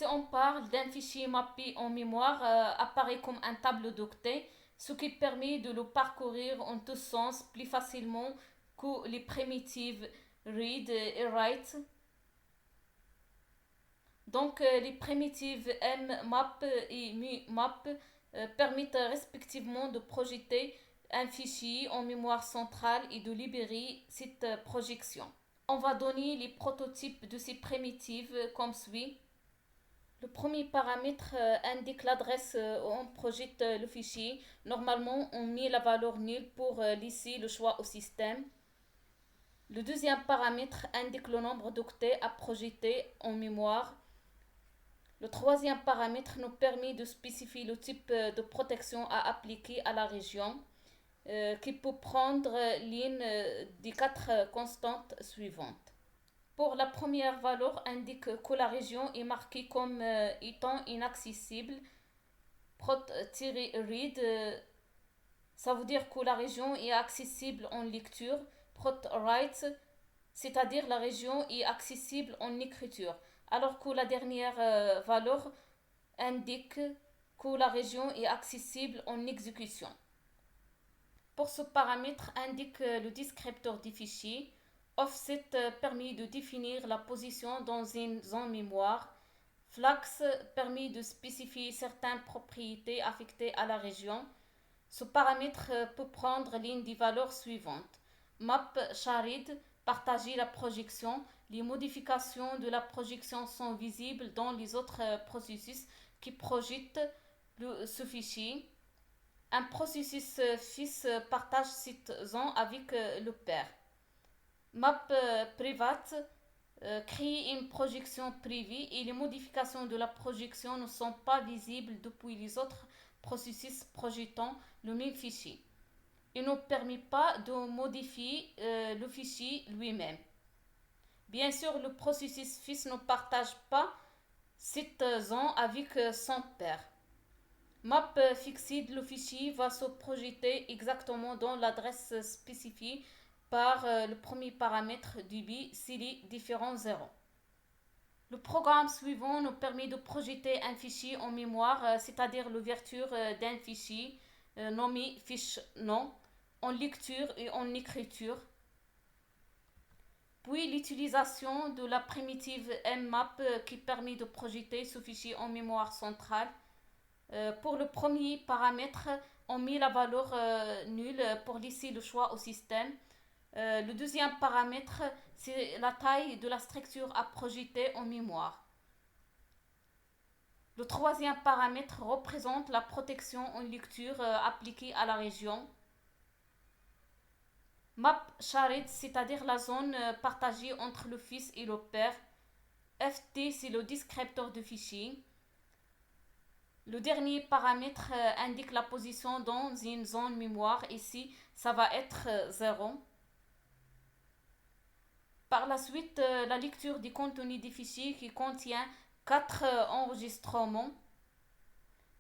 Si on parle d'un fichier mappé en mémoire, apparaît comme un tableau d'octet, ce qui permet de le parcourir en tous sens plus facilement que les primitives read et write. Donc les primitives mmap et mumap permettent respectivement de projeter un fichier en mémoire centrale et de libérer cette projection. On va donner les prototypes de ces primitives comme suit. Le premier paramètre indique l'adresse où on projette le fichier. Normalement, on met la valeur nulle pour laisser le choix au système. Le deuxième paramètre indique le nombre d'octets à projeter en mémoire. Le troisième paramètre nous permet de spécifier le type de protection à appliquer à la région, qui peut prendre l'une des quatre constantes suivantes. Pour la première valeur, indique que la région est marquée comme étant inaccessible. Prot-read, ça veut dire que la région est accessible en lecture. Prot-write, c'est-à-dire la région est accessible en écriture. Alors que la dernière valeur indique que la région est accessible en exécution. Pour ce paramètre, indique le descripteur du fichier. Offset permet de définir la position dans une zone mémoire. Flax permet de spécifier certaines propriétés affectées à la région. Ce paramètre peut prendre l'une des valeurs suivantes. Map shared, partager la projection. Les modifications de la projection sont visibles dans les autres processus qui projettent ce fichier. Un processus fils partage cette zone avec le père. Map private crée une projection privée et les modifications de la projection ne sont pas visibles depuis les autres processus projetant le même fichier. Il ne permet pas de modifier le fichier lui-même. Bien sûr, le processus fils ne partage pas cette zone avec son père. Map fixed, le fichier va se projeter exactement dans l'adresse spécifiée par le premier paramètre du bit si les différents zéros. Le programme suivant nous permet de projeter un fichier en mémoire, c'est-à-dire l'ouverture d'un fichier nommé fiche nom en lecture et en écriture. Puis l'utilisation de la primitive mmap qui permet de projeter ce fichier en mémoire centrale. Pour le premier paramètre, on met la valeur nulle pour laisser le choix au système. Le deuxième paramètre, c'est la taille de la structure à projeter en mémoire. Le troisième paramètre représente la protection en lecture appliquée à la région. Map shared, c'est-à-dire la zone partagée entre le fils et le père. FT, c'est le descripteur de fichier. Le dernier paramètre indique la position dans une zone mémoire. Ici, ça va être 0. Par la suite, la lecture du contenu des fichiers qui contient 4 enregistrements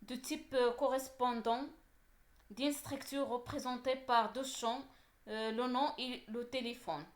de type correspondant d'une structure représentée par deux champs, le nom et le téléphone.